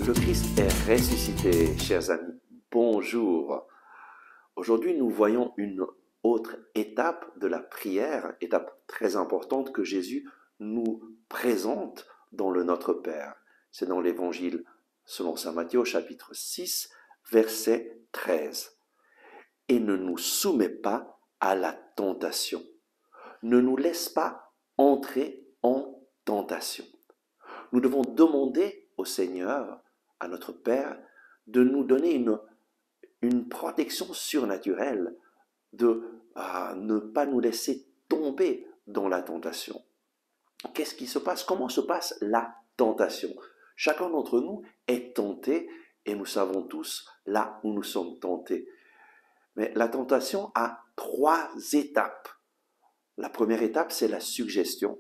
Le Christ est ressuscité, chers amis. Bonjour. Aujourd'hui, nous voyons une autre étape de la prière, étape très importante que Jésus nous présente dans le Notre Père. C'est dans l'Évangile selon saint Matthieu, au chapitre 6, verset 13. Et ne nous soumets pas à la tentation. Ne nous laisse pas entrer en tentation. Nous devons demander au Seigneur, à notre Père, de nous donner une protection surnaturelle, de ne pas nous laisser tomber dans la tentation. Qu'est-ce qui se passe? Comment se passe la tentation? Chacun d'entre nous est tenté et nous savons tous là où nous sommes tentés. Mais la tentation a 3 étapes. La première étape, c'est la suggestion.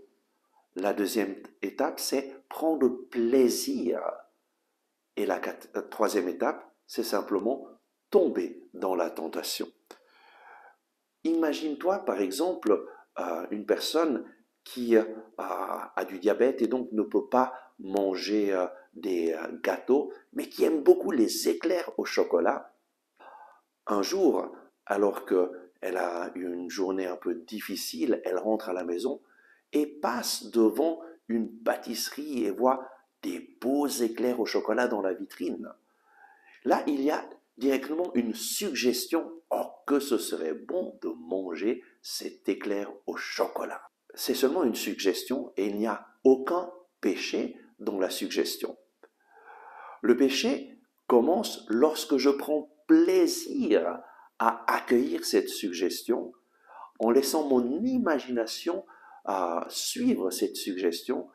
La deuxième étape, c'est prendre plaisir. Et la troisième étape, c'est simplement tomber dans la tentation. Imagine-toi par exemple une personne qui a du diabète et donc ne peut pas manger des gâteaux, mais qui aime beaucoup les éclairs au chocolat. Un jour, alors qu'elle a eu une journée un peu difficile, elle rentre à la maison et passe devant une pâtisserie et voit des beaux éclairs au chocolat dans la vitrine. Là, il y a directement une suggestion, oh, que ce serait bon de manger cet éclair au chocolat. C'est seulement une suggestion et il n'y a aucun péché dans la suggestion. Le péché commence lorsque je prends plaisir à accueillir cette suggestion en laissant mon imagination suivre cette suggestion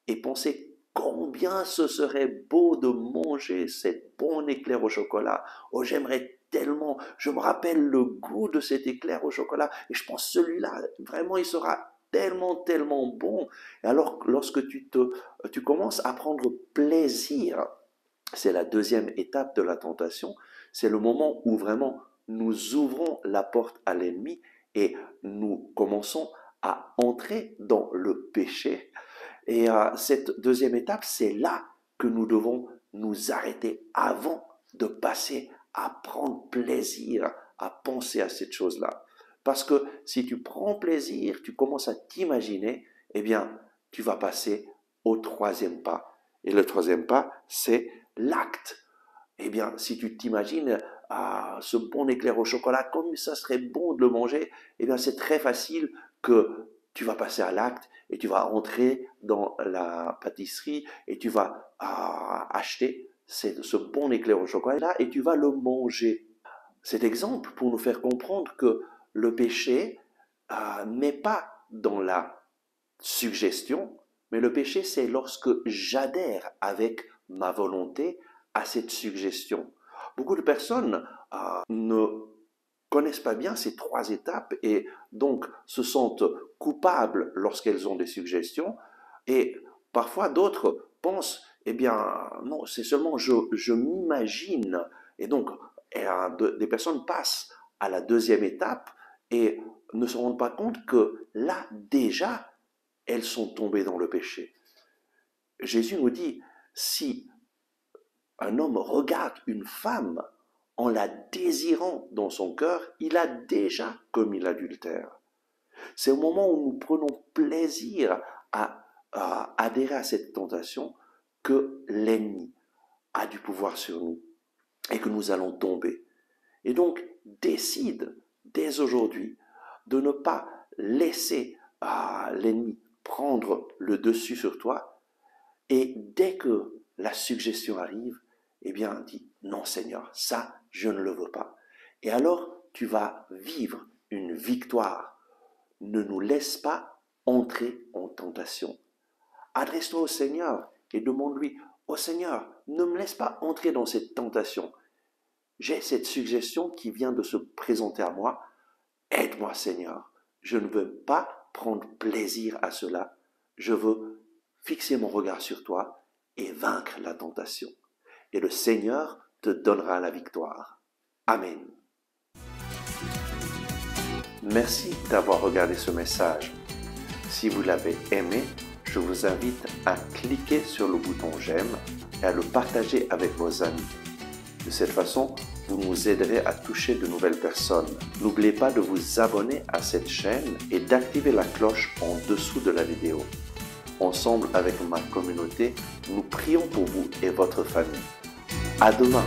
et penser combien ce serait beau de manger cet bon éclair au chocolat. Oh, j'aimerais tellement, je me rappelle le goût de cet éclair au chocolat et je pense celui-là, vraiment, il sera tellement bon. Et alors, lorsque tu commences à prendre plaisir, c'est la deuxième étape de la tentation, c'est le moment où vraiment nous ouvrons la porte à l'ennemi et nous commençons à entrer dans le péché. Et cette deuxième étape, c'est là que nous devons nous arrêter avant de passer à prendre plaisir, à penser à cette chose-là. Parce que si tu prends plaisir, tu commences à t'imaginer, eh bien, tu vas passer au troisième pas. Et le troisième pas, c'est l'acte. Eh bien, si tu t'imagines ce bon éclair au chocolat, comme ça serait bon de le manger, eh bien, c'est très facile que tu vas passer à l'acte et tu vas entrer dans la pâtisserie et tu vas acheter ce bon éclair au chocolat et tu vas le manger. Cet exemple pour nous faire comprendre que le péché n'est pas dans la suggestion, mais le péché c'est lorsque j'adhère avec ma volonté à cette suggestion. Beaucoup de personnes ne connaissent pas bien ces 3 étapes et donc se sentent coupables lorsqu'elles ont des suggestions et parfois d'autres pensent, eh bien non, c'est seulement je m'imagine et donc des personnes passent à la deuxième étape et ne se rendent pas compte que là déjà elles sont tombées dans le péché. Jésus nous dit, si un homme regarde une femme en la désirant dans son cœur, il a déjà commis l'adultère. C'est au moment où nous prenons plaisir à adhérer à cette tentation que l'ennemi a du pouvoir sur nous et que nous allons tomber. Et donc, décide dès aujourd'hui de ne pas laisser l'ennemi prendre le dessus sur toi et dès que la suggestion arrive, eh bien, dis non Seigneur, ça, je ne le veux pas. Et alors, tu vas vivre une victoire. Ne nous laisse pas entrer en tentation. Adresse-toi au Seigneur et demande-lui, oh Seigneur, ne me laisse pas entrer dans cette tentation. J'ai cette suggestion qui vient de se présenter à moi. Aide-moi Seigneur. Je ne veux pas prendre plaisir à cela. Je veux fixer mon regard sur toi et vaincre la tentation. Et le Seigneur te donnera la victoire. Amen. Merci d'avoir regardé ce message. Si vous l'avez aimé, je vous invite à cliquer sur le bouton j'aime et à le partager avec vos amis. De cette façon, vous nous aiderez à toucher de nouvelles personnes. N'oubliez pas de vous abonner à cette chaîne et d'activer la cloche en dessous de la vidéo. Ensemble avec ma communauté, nous prions pour vous et votre famille. À demain!